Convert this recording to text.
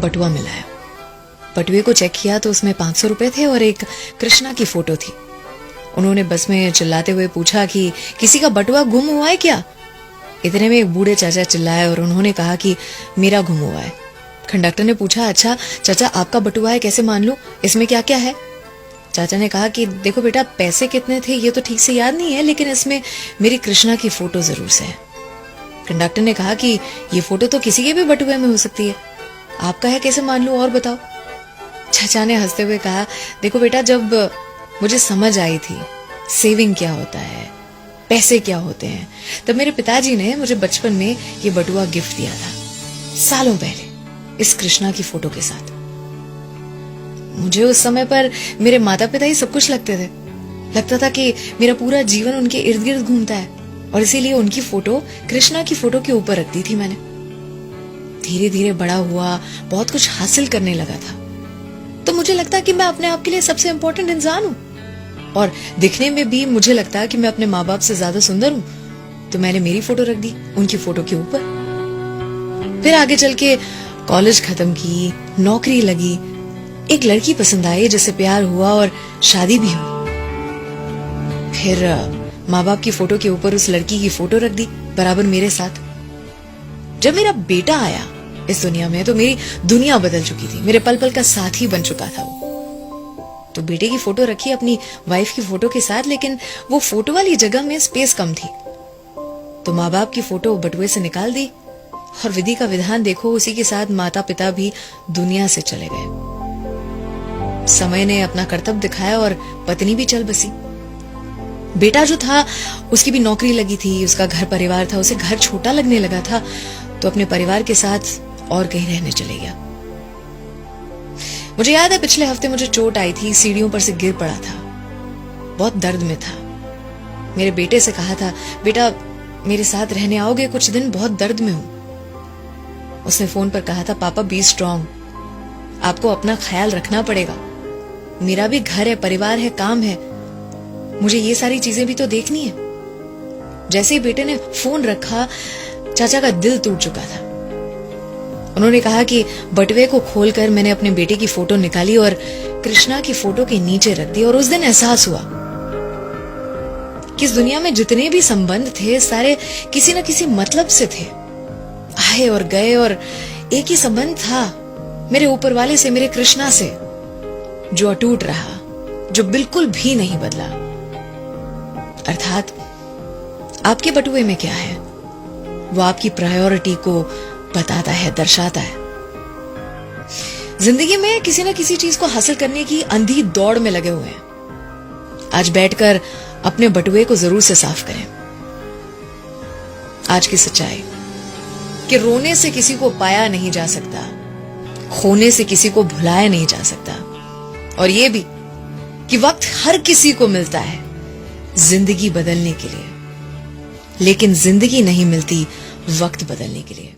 बटुआ मिला है। बटुए को चेक किया तो उसमें 500 रुपए थे और एक कृष्णा की फोटो थी। उन्होंने बस में चिल्लाते हुए पूछा कि किसी का बटुआ गुम हुआ है क्या? इतने में एक बूढ़े चाचा चिल्लाए और उन्होंने कहा कि मेरा गुम हुआ है। कंडक्टर ने पूछा, अच्छा चाचा आपका बटुआ है, कैसे मान लूं, इसमें क्या क्या है? चाचा ने कहा कि देखो बेटा, पैसे कितने थे ये तो ठीक से याद नहीं है, लेकिन इसमें मेरी कृष्णा की फोटो जरूर से है। कंडक्टर ने कहा कि ये फोटो तो किसी के भी बटुए में हो सकती है, आपका है कैसे मान लूं, और बताओ। चाचा ने हंसते हुए कहा, देखो बेटा, जब मुझे समझ आई थी सेविंग क्या होता है, पैसे क्या होते हैं, तब मेरे पिताजी ने मुझे बचपन में ये बटुआ गिफ्ट दिया था, सालों पहले, इस कृष्णा की फोटो के साथ। मुझे उस समय पर मेरे माता पिता ही सब कुछ लगते थे। लगता था कि मेरा पूरा जीवन उनके इर्द गिर्द घूमता है, और इसीलिए उनकी फोटो कृष्णा की फोटो के ऊपर रख दी थी मैंने। धीरे धीरे बड़ा हुआ, बहुत कुछ हासिल करने लगा था, तो मुझे लगता कि मैं अपने आप के लिए सबसे इंपॉर्टेंट इंसान हूं, और दिखने में भी मुझे लगता कि मैं अपने माँ बाप से ज्यादा सुंदर हूं, तो मैंने मेरी फोटो रख दी उनकी फोटो के ऊपर। फिर आगे चल के कॉलेज खत्म की, नौकरी लगी, एक लड़की पसंद आई जिससे प्यार हुआ और शादी भी हुई। फिर माँ बाप की फोटो के ऊपर उस लड़की की फोटो रख दी बराबर मेरे साथ। जब मेरा बेटा आया इस दुनिया में तो मेरी दुनिया बदल चुकी थी, मेरे पल पल का साथी बन चुका था वो। तो बेटे की फोटो रखी अपनी वाइफ की फोटो के साथ, लेकिन वो फोटो वाली जगह में स्पेस कम थी, तो माँ बाप की फोटो बटुए से निकाल दी, और विधि का विधान देखो, उसी के साथ माता पिता भी दुनिया से चले गए। समय ने अपना कर्तव्य दिखाया और पत्नी भी चल बसी। बेटा जो था उसकी भी नौकरी लगी थी, उसका घर परिवार था, उसे घर छोटा लगने लगा था, तो अपने परिवार के साथ और कहीं रहने चले गया। मुझे याद है पिछले हफ्ते मुझे चोट आई थी, सीढ़ियों पर से गिर पड़ा था, बहुत दर्द में था। मेरे बेटे से कहा था, बेटा मेरे साथ रहने आओगे कुछ दिन, बहुत दर्द में हूं। उसने फोन पर कहा था, पापा बी स्ट्रांग, आपको अपना ख्याल रखना पड़ेगा, मेरा भी घर है, परिवार है, काम है, मुझे ये सारी चीजें भी तो देखनी है। जैसे ही बेटे ने फोन रखा, चाचा का दिल टूट चुका था। उन्होंने कहा कि बटुए को खोलकर मैंने अपने बेटे की फोटो निकाली और कृष्णा की फोटो के नीचे रख दी, और उस दिन एहसास हुआ कि इस दुनिया में जितने भी संबंध थे सारे किसी न किसी मतलब से थे, आए और गए, और एक ही संबंध था मेरे ऊपर वाले से, मेरे कृष्णा से, जो अटूट रहा, जो बिल्कुल भी नहीं बदला। अर्थात आपके बटुए में क्या है वो आपकी प्रायोरिटी को बताता है, दर्शाता है। जिंदगी में किसी न किसी चीज को हासिल करने की अंधी दौड़ में लगे हुए हैं। आज बैठकर अपने बटुए को जरूर से साफ करें। आज की सच्चाई कि रोने से किसी को पाया नहीं जा सकता, खोने से किसी को भुलाया नहीं जा सकता, और ये भी कि वक्त हर किसी को मिलता है जिंदगी बदलने के लिए, लेकिन जिंदगी नहीं मिलती वक्त बदलने के लिए।